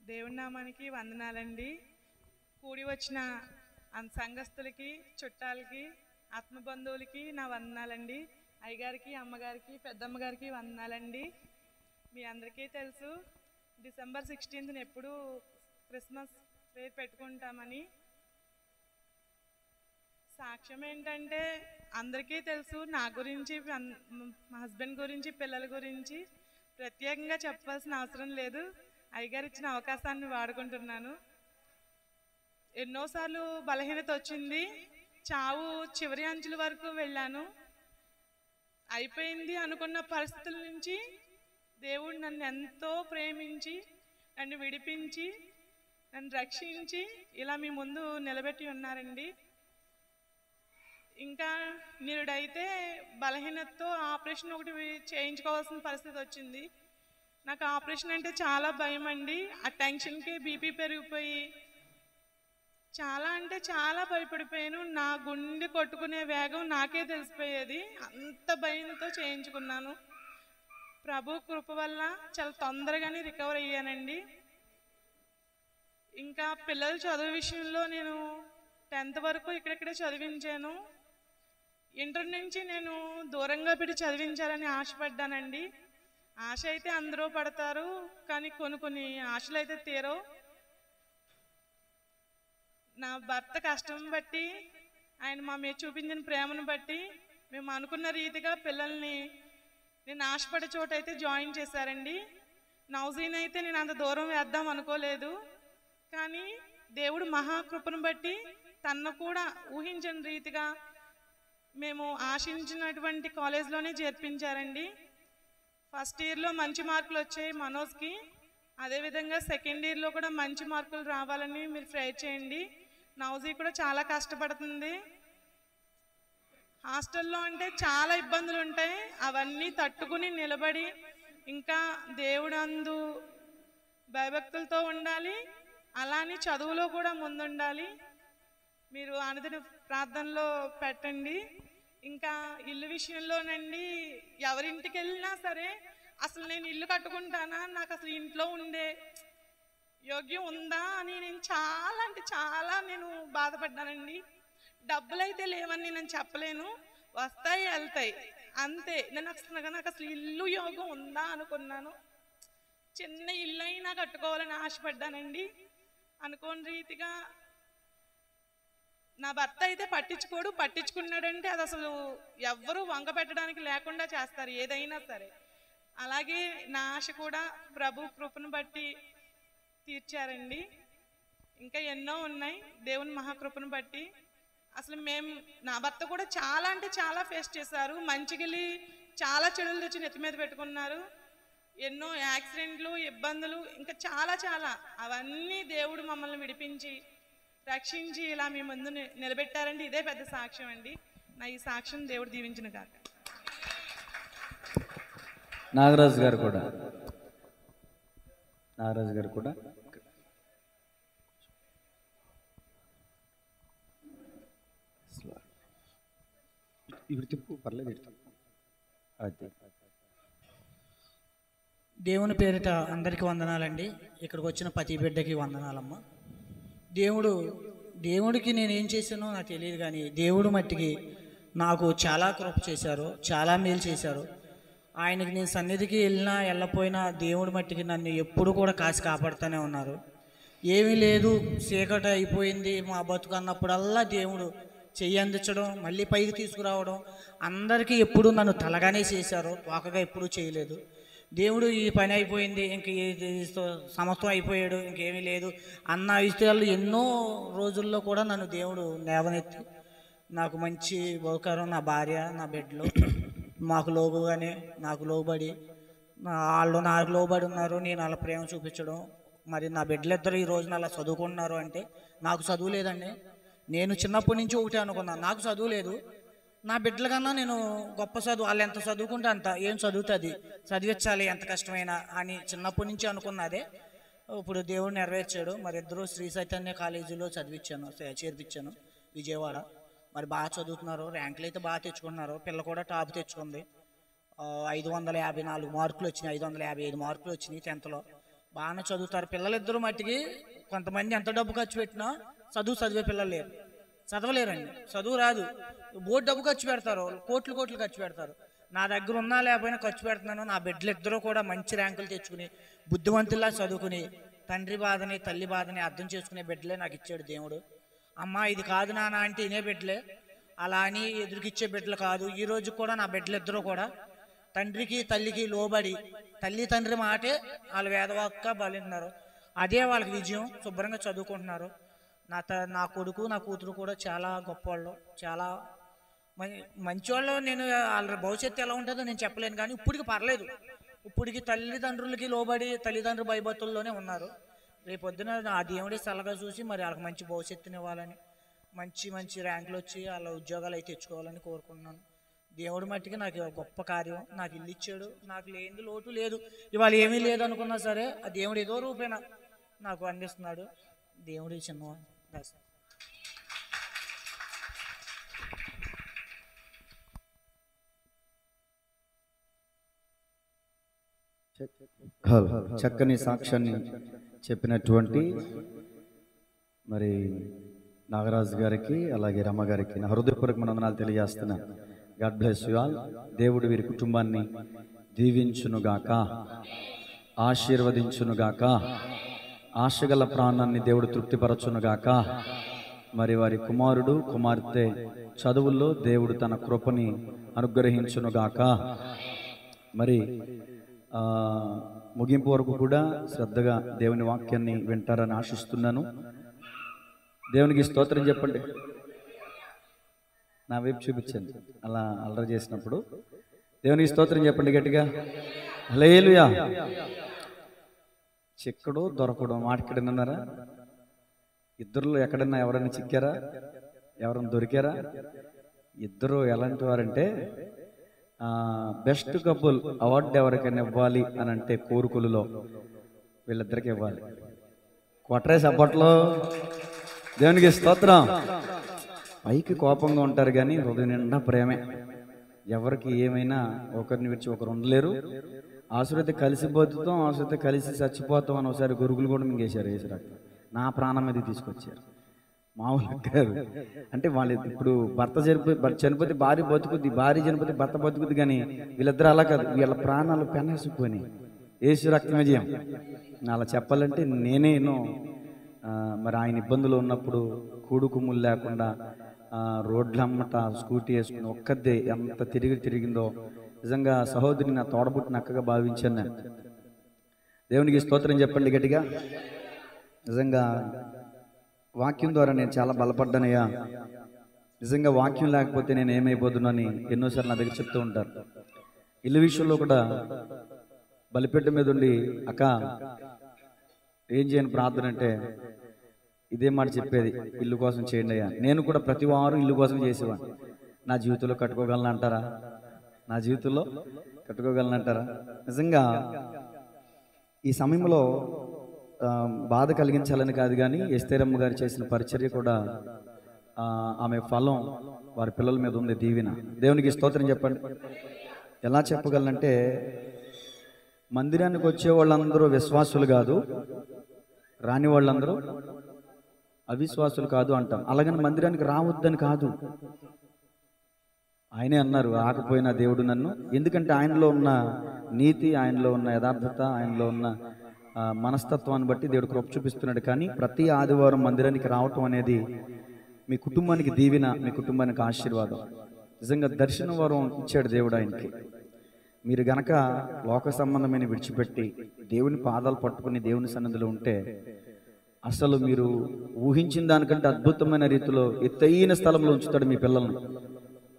దేవుని నామానికి వందనాలండి. కూడి వచ్చిన సంఘస్థులకి, చుట్టాలకి, ఆత్మబంధువులకి నా వందనాలండి. అయ్యగారికి, అమ్మగారికి, పెద్దమ్మగారికి వందనాలండి. మీ అందరికీ తెలుసు డిసెంబర్ 16న ఎప్పుడు క్రిస్మస్ ప్రేయర్ పెట్టుకుంటామని. సాక్ష్యం ఏంటంటే అందరికీ తెలుసు, నా గురించి, మా హస్బెండ్ గురించి, పిల్లల గురించి ప్రత్యేకంగా చెప్పాల్సిన అవసరం లేదు. అయ్యగారు ఇచ్చిన అవకాశాన్ని వాడుకుంటున్నాను. ఎన్నోసార్లు బలహీనత వచ్చింది. చావు చివరి అంచుల వరకు వెళ్ళాను. అయిపోయింది అనుకున్న పరిస్థితుల నుంచి దేవుడు నన్ను ఎంతో ప్రేమించి, నన్ను విడిపించి, నన్ను రక్షించి ఇలా మీ ముందు నిలబెట్టి ఉన్నారండి. ఇంకా నిరుడైతే బలహీనతతో ఆపరేషన్ ఒకటి చేయించుకోవాల్సిన పరిస్థితి వచ్చింది. నాకు ఆపరేషన్ అంటే చాలా భయం అండి. ఆ టెన్షన్కి బీపీ పెరిగిపోయి చాలా అంటే చాలా భయపడిపోయాను. నా గుండె కొట్టుకునే వేగం నాకే తెలిసిపోయేది. అంత భయంతో చేయించుకున్నాను. ప్రభు కృప వల్ల చాలా తొందరగానే రికవర్ అయ్యానండి. ఇంకా పిల్లల చదువు విషయంలో నేను 10th వరకు ఇక్కడిక్కడే చదివించాను. ఇంటర్ నుంచి నేను దూరంగా పెట్టి చదివించాలని ఆశపడ్డానండి. ఆశ అయితే అందరూ పడతారు, కానీ కొన్ని ఆశలు అయితే తీరవు. నా భర్త కష్టం బట్టి, ఆయన మా మీద చూపించిన ప్రేమను బట్టి మేము అనుకున్న రీతిగా పిల్లల్ని నేను ఆశపడే చోట అయితే జాయిన్ చేశారండి. నౌజీన్ అయితే నేను అంత దూరం వేద్దాం అనుకోలేదు, కానీ దేవుడు మహాకృపను బట్టి తన్ను కూడా ఊహించిన రీతిగా మేము ఆశించినటువంటి కాలేజ్లోనే చేర్పించారండి. ఫస్ట్ ఇయర్లో మంచి మార్కులు వచ్చాయి మనోజ్కి. అదేవిధంగా సెకండ్ ఇయర్లో కూడా మంచి మార్కులు రావాలని మీరు ట్రై చేయండి. నౌజీ కూడా చాలా కష్టపడుతుంది. హాస్టల్లో అంటే చాలా ఇబ్బందులు ఉంటాయి. అవన్నీ తట్టుకుని నిలబడి ఇంకా దేవుడందు భయభక్తులతో ఉండాలి. అలానే చదువులో కూడా ముందుండాలి. మీరు అనుదిన ప్రార్థనలో పెట్టండి. ఇంకా ఇల్లు విషయంలోనండి, ఎవరింటికి వెళ్ళినా సరే అసలు నేను ఇల్లు కట్టుకుంటానా, నాకు అసలు ఇంట్లో ఉండే యోగ్యం ఉందా అని నేను చాలా అంటే చాలా బాధపడ్డానండి. డబ్బులు అయితే లేవని నేను చెప్పలేను, వస్తాయి వెళ్తాయి అంతే. నాకు అసలు ఇల్లు యోగం ఉందా అనుకున్నాను. చిన్న ఇల్లు అయినా కట్టుకోవాలని ఆశపడ్డానండి. అనుకోని రీతిగా నా భర్త అయితే పట్టించుకున్నాడంటే అది అసలు ఎవ్వరూ వంక పెట్టడానికి లేకుండా చేస్తారు ఏదైనా సరే. అలాగే నా ఆశ కూడా ప్రభు కృపను బట్టి తీర్చారండి. ఇంకా ఎన్నో ఉన్నాయి దేవుని మహాకృపను బట్టి. అసలు నా భర్త కూడా చాలా అంటే చాలా ఫేస్ చేశారు. మంచిగిలి చాలా చెడులు తెచ్చి నెత్తి మీద పెట్టుకున్నారు. ఎన్నో యాక్సిడెంట్లు, ఇబ్బందులు, ఇంకా చాలా చాలా. అవన్నీ దేవుడు మమ్మల్ని విడిపించి రక్షించి ఇలా మీ ముందు నిలబెట్టారండి. ఇదే పెద్ద సాక్ష్యం అండి. నా ఈ సాక్ష్యం దేవుడు దీవించిన కాక. నాగరాజు గారు కూడా దేవుని పేరిట అందరికీ వందనాలండి. ఇక్కడికి వచ్చిన ప్రతి బిడ్డకి వందనాలమ్మ. దేవుడికి నేనేం చేశానో నాకు తెలియదు, కానీ దేవుడు మట్టికి నాకు చాలా కృప చేశారు, చాలా మేలు చేశారు. ఆయనకి నేను సన్నిధికి వెళ్ళపోయినా దేవుడి మట్టికి నన్ను ఎప్పుడు కూడా కాసి కాపాడుతూనే ఉన్నారు. ఏమీ లేదు, చీకటి అయిపోయింది మా బతుకు అన్నప్పుడల్లా దేవుడు చెయ్యి అందించడం, మళ్ళీ పైకి తీసుకురావడం. అందరికీ ఎప్పుడు నన్ను తలగానే చేశారు, వాకగా ఎప్పుడూ చేయలేదు. దేవుడు ఈ పని అయిపోయింది, ఇంక సమస్తం అయిపోయాడు, ఇంకేమీ లేదు అన్న విషయాలు ఎన్నో రోజుల్లో కూడా నన్ను దేవుడు లేవనెత్తి నాకు మంచి బహుకారం, నా భార్య, నా బిడ్డలు మాకు లోబుగానే నాకు లోబడి, వాళ్ళు నాకు లోబడి ఉన్నారు. నేను అలా ప్రేమ చూపించడం, మరి నా బిడ్డలిద్దరు ఈ రోజున అలా చదువుకుంటున్నారు అంటే నాకు చదువు లేదండి. నేను చిన్నప్పటి నుంచి ఒకటే అనుకున్నాను, నాకు చదువు లేదు, నా బిడ్డల కన్నా నేను గొప్ప చదువు, వాళ్ళు ఎంత చదువుకుంటే అంత, ఏం చదువుతుంది, చదివించాలి ఎంత కష్టమైనా అని చిన్నప్పటి నుంచి అనుకున్నదే. ఇప్పుడు దేవుడు నెరవేర్చాడు. మరి ఇద్దరు శ్రీ చైతన్య కాలేజీలో చేర్పించాను విజయవాడ. మరి బాగా చదువుతున్నారు, ర్యాంకులు అయితే బాగా తెచ్చుకుంటున్నారు. పిల్ల కూడా టాప్ తెచ్చుకుంది. 554 మార్కులు వచ్చినాయి, 555 మార్కులు వచ్చినాయి 10th లో. బాగానే చదువుతారు. పిల్లలిద్దరూ మట్టికి కొంతమంది ఎంత డబ్బు ఖర్చు పెట్టినా చదివే పిల్లలు లేరు, చదవలేరండి. చదువు రాదు, బోర్డు డబ్బు ఖర్చు పెడతారు, కోట్లు ఖర్చు పెడతారు. నా దగ్గర ఉన్నా లేకపోయినా ఖర్చు పెడుతున్నాను. నా బిడ్డలు ఇద్దరూ కూడా మంచి ర్యాంకులు తెచ్చుకుని బుద్ధివంతుల్లా చదువుకుని తండ్రి బాధని తల్లి బాధని అర్థం చేసుకునే బిడ్డలే నాకు ఇచ్చాడు దేవుడు. అమ్మ ఇది కాదు నాన్న అంటే ఇనే బిడ్డలే, అలా అని ఎదురుకిచ్చే బిడ్డలు కాదు. ఈ రోజు కూడా నా బిడ్డలు ఇద్దరూ కూడా తండ్రికి తల్లికి లోబడి తల్లి తండ్రి మాటే వాళ్ళు వేదవాక్క బలింటున్నారు. అదే వాళ్ళకి విజయం. శుభ్రంగా చదువుకుంటున్నారు. నా కొడుకు నా కూతురు కూడా చాలా గొప్పవాళ్ళు, చాలా మంచివాళ్ళు. నేను వాళ్ళ భవిష్యత్తు ఎలా ఉంటుందో నేను చెప్పలేను, కానీ ఇప్పటికి పర్లేదు. ఇప్పటికి తల్లిదండ్రులకి లోబడి తల్లిదండ్రుల భయభక్తుల్లోనే ఉన్నారు. రేపొద్దున ఆ దేవుడే సలగా చూసి మరి వాళ్ళకి మంచి భవిష్యత్తుని ఇవ్వాలని, మంచి ర్యాంకులు వచ్చి వాళ్ళ ఉద్యోగాలు అయితే తెచ్చుకోవాలని కోరుకుంటున్నాను. దేవుడి మట్టికి నాకు గొప్ప కార్యం. నాకు ఇల్లు ఇచ్చాడు, నాకు లేని లోటు లేదు. ఇవాళ ఏమీ లేదు అనుకున్నా సరే ఆ దేవుడు ఏదో రూపేణ నాకు అందిస్తున్నాడు. దేవుడి చిన్న చక్కని సాక్ష్యాన్ని చెప్పినటువంటి మరి నాగరాజు గారికి అలాగే రమ్మ గారికి నా హృదయపూర్వక వందనాలు తెలియజేస్తున్నాను. God bless you all. దేవుడు వీరి కుటుంబాన్ని దీవించునుగాక, ఆశీర్వదించునుగాక, ఆశగల ప్రాణాన్ని దేవుడు తృప్తిపరచునుగాక. మరి వారి కుమారుడు కుమార్తె చదువుల్లో దేవుడు తన కృపని అనుగ్రహించునుగాక. మరి ముగింపు వరకు కూడా శ్రద్ధగా దేవుని వాక్యాన్ని వింటారని ఆశిస్తున్నాను. దేవునికి స్తోత్రం చెప్పండి. నా వైపు చూపించండి. అలా అల్లరి చేసినప్పుడు దేవునికి స్తోత్రం చెప్పండి గట్టిగా. హల్లెలూయా. చిక్కడు దొరకడు మాట్లాడినారా? ఇద్దరులో ఎక్కడన్నా ఎవరైనా చిక్కారా? ఎవరైనా దొరికారా? ఇద్దరు ఎలాంటి వారంటే బెస్ట్ కపుల్ అవార్డు ఎవరికైనా ఇవ్వాలి అని అంటే కోరుకులలో వీళ్ళిద్దరికి ఇవ్వాలి. కొట్రేసి అప్పట్లో దేవునికి స్తోత్రం. పైకి కోపంగా ఉంటారు కానీ హృదయం నిండా ప్రేమే. ఎవరికి ఏమైనా ఒకరిని విడిచి ఒకరు ఉండలేరు. ఆసురైతే కలిసి బతుకుతాం, ఆసురైతే కలిసి చచ్చిపోతాం అని ఒకసారి గురుగులు కూడా మింగేశారు. వేసారు నా ప్రాణం మీద తీసుకొచ్చారు. మామూలు కాదు. అంటే వాళ్ళు ఇప్పుడు భర్త చనిపోతే భార్య బతుకుద్ది, భార్య చనిపోతే భర్త బతుకుద్ది. కానీ వీళ్ళిద్దరు అలా కాదు, వీళ్ళ ప్రాణాలు పెనేసుకొని యేసు రక్త విజయం. అలా చెప్పాలంటే నేనేనో మరి ఆయన ఇబ్బందులు ఉన్నప్పుడు కూడుకుములు లేకుండా రోడ్లమ్మట స్కూటీ వేసుకుని ఒక్కదే ఎంత తిరిగిందో నిజంగా సహోదరిని నా తోడబుట్టిన అక్కగా భావించాను నేను. దేవునికి స్తోత్రం చెప్పండి గట్టిగా. నిజంగా వాక్యం ద్వారా నేను చాలా బలపడ్డానయ్యా. నిజంగా వాక్యం లేకపోతే నేను ఏమైపోతున్నానని ఎన్నోసార్లు నా దగ్గర చెప్తూ ఉంటారు. ఇల్లు విషయంలో కూడా బలిపెట్ట మీద ఉండి అక్క ఏం చేయను ప్రార్థన అంటే ఇదే మాట చెప్పేది, ఇల్లు కోసం చేయండి అయ్యా. నేను కూడా ప్రతి వారం ఇల్లు కోసం చేసేవాడిని. నా జీవితంలో కట్టుకోగలను అంటారా? నా జీవితంలో కట్టుకోగలను అంటారా? నిజంగా ఈ సమయంలో బాధ కలిగించాలని కాదు, కానీ ఎస్తేరమ్మ గారు చేసిన పరిచర్య కూడా ఆమె ఫలం వారి పిల్లల మీద ఉంది, దీవెన. దేవునికి స్తోత్రం చెప్పండి. ఎలా చెప్పగలనంటే మందిరానికి వచ్చే వాళ్ళందరూ విశ్వాసులు కాదు, రాని వాళ్ళందరూ అవిశ్వాసులు కాదు అంటాం. అలాగని మందిరానికి రావద్దని కాదు. ఆయనే అన్నారు రాకపోయినా దేవుడు నన్ను, ఎందుకంటే ఆయనలో ఉన్న నీతి, ఆయనలో ఉన్న యథార్థత, ఆయనలో ఉన్న మనస్తత్వాన్ని బట్టి దేవుడు కృప చూపిస్తున్నాడు. కానీ ప్రతి ఆదివారం మందిరానికి రావటం అనేది మీ కుటుంబానికి దీవెన, మీ కుటుంబానికి ఆశీర్వాదం. నిజంగా దర్శన వరం ఇచ్చాడు దేవుడు ఆయనకి. మీరు గనక లోక సంబంధమైన విడిచిపెట్టి దేవుని పాదాలు పట్టుకుని దేవుని సన్నిధిలో ఉంటే అసలు మీరు ఊహించిన దానికంటే అద్భుతమైన రీతిలో ఎత్తైన స్థలంలో ఉంచుతాడు మీ పిల్లల్ని.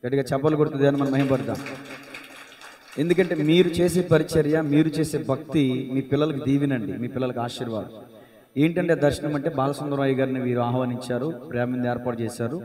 గట్టిగా చప్పలు కొడుతుంది అని మనం మహిమపడతాం. ఎందుకంటే మీరు చేసే పరిచర్య, మీరు చేసే భక్తి మీ పిల్లలకి దీవెనండి, మీ పిల్లలకి ఆశీర్వాదం. ఏంటంటే దర్శనం అంటే బాలసుందరరావు గారిని వీరు ఆహ్వానించారు, ప్రేమని ఏర్పాటు చేశారు.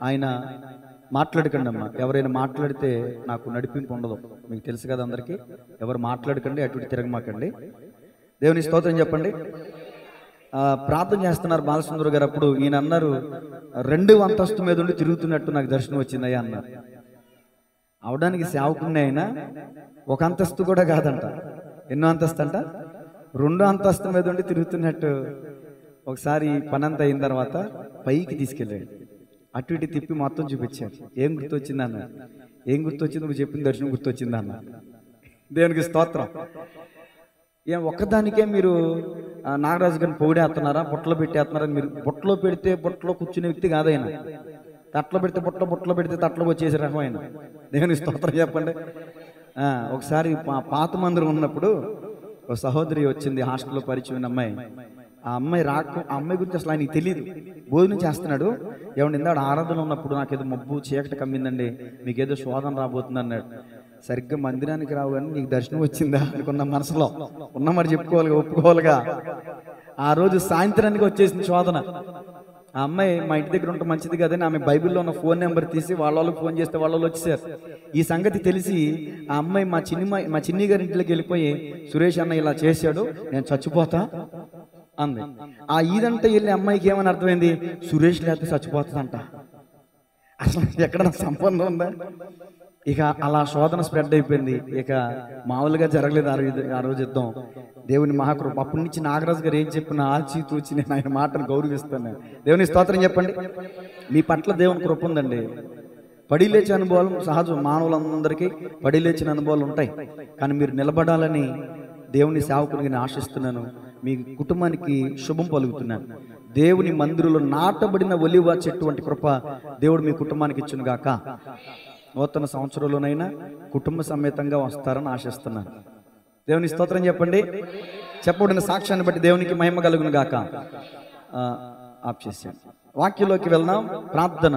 ఆయన మాట్లాడకండి అమ్మా, ఎవరైనా మాట్లాడితే నాకు నడిపింపు ఉండదు, మీకు తెలుసు కదా అందరికీ. ఎవరు మాట్లాడకండి, అటు తిరగమాకండి. దేవుని స్తోత్రం చెప్పండి. ప్రార్థన చేస్తున్నారు బాలసుందర్ గారు. అప్పుడు ఈయన అన్నారు 2వ అంతస్తు మీద ఉండి తిరుగుతున్నట్టు నాకు దర్శనం వచ్చిందయ్యా అన్నారు. అవడానికి సేవకుడిని అయినా 1 అంతస్తు కూడా కాదంట. ఎన్నో అంతస్తు అంట? రెండో అంతస్తు మీద ఉండి తిరుగుతున్నట్టు ఒకసారి పని అంతా అయిన తర్వాత పైకి తీసుకెళ్ళాడు. అటు ఇటు తిప్పి మొత్తం చూపించాడు. ఏం గుర్తొచ్చింది అన్న? ఏం గుర్తొచ్చింది? నువ్వు చెప్పిన దర్శనం గుర్తొచ్చింది అన్న. దేవునికి స్తోత్రం. ఏం ఒక్కదానికే మీరు నాగరాజు గారిని పొగిడేస్తున్నారా, బొట్టలో పెట్టేస్తున్నారా? మీరు బొట్టలో పెడితే బొట్టలో కూర్చునే వ్యక్తి కాదైనా. తట్లో పెడితే బొట్టలో పెడితే తట్లో వచ్చేసే రకం ఆయన. దేవునికి స్తోత్రం చెప్పండి. ఒకసారి పాత మందిరం ఉన్నప్పుడు ఒక సహోదరి వచ్చింది, హాస్టల్లో పరిచయం అమ్మాయి. ఆ అమ్మాయి ఆ అమ్మాయి గురించి అసలు ఆయనకి తెలియదు. భోజనం చేస్తున్నాడు. ఏమంటే ఇందాడు ఆరాధన ఉన్నప్పుడు నాకేదో మబ్బు చీకటి కమ్మిందండి, మీకేదో శోధన రాబోతుంది అన్నాడు. సరిగ్గా మందిరానికి రావు కానీ నీకు దర్శనం వచ్చిందా అనుకున్న మనసులో ఉన్న మరి చెప్పుకోవాలిగా, ఒప్పుకోవాలిగా. ఆ రోజు సాయంత్రానికి వచ్చేసింది శోధన. ఆ అమ్మాయి మా ఇంటి దగ్గర ఉంటే మంచిది కదని ఆమె బైబిల్లో ఉన్న ఫోన్ నెంబర్ తీసి వాళ్ళకి ఫోన్ చేస్తే వాళ్ళు వచ్చేసారు. ఈ సంగతి తెలిసి ఆ అమ్మాయి మా చిన్ని గారి ఇంట్లోకి వెళ్ళిపోయి, సురేష్ అన్న ఇలా చేశాడు, నేను చచ్చిపోతా అంది. ఆ ఈదంతా వెళ్ళి అమ్మాయికి ఏమని అర్థమైంది? సురేష్ లేకపోతే చచ్చిపోతుందంట. అసలు ఎక్కడ సంబంధం ఉందా? ఇక అలా శోధన స్ప్రెడ్ అయిపోయింది. ఇక మామూలుగా జరగలేదు ఆ రోజు యుద్ధం. దేవుని మహాకృప. అప్పటి నుంచి నాగరాజు గారు ఏం చెప్పినా ఆచితూచి నేను ఆయన మాటను గౌరవిస్తాను. దేవుని స్తోత్రం చెప్పండి. మీ పట్ల దేవుని కృప ఉందండి. పడి లేచే అనుభవాలు సహజం, మానవులందరికీ పడి లేచిన అనుభవాలు ఉంటాయి. కానీ మీరు నిలబడాలని దేవుని సేవకుని నేను ఆశిస్తున్నాను. మీ కుటుంబానికి శుభం పలుకుతున్నాను. దేవుని మందిరంలో నాటబడిన ఒలివ చెట్టు వంటి కృప దేవుడు మీ కుటుంబానికి ఇచ్చును గాక. నూతన సంవత్సరంలోనైనా కుటుంబ సమేతంగా వస్తారని ఆశిస్తున్నాను. దేవుని స్తోత్రం చెప్పండి. చెప్పబడిన సాక్ష్యాన్ని బట్టి దేవునికి మహిమ కలుగును గాక. ఆప్ చేశాను. వాక్యంలోకి వెళ్దాం. ప్రార్థన.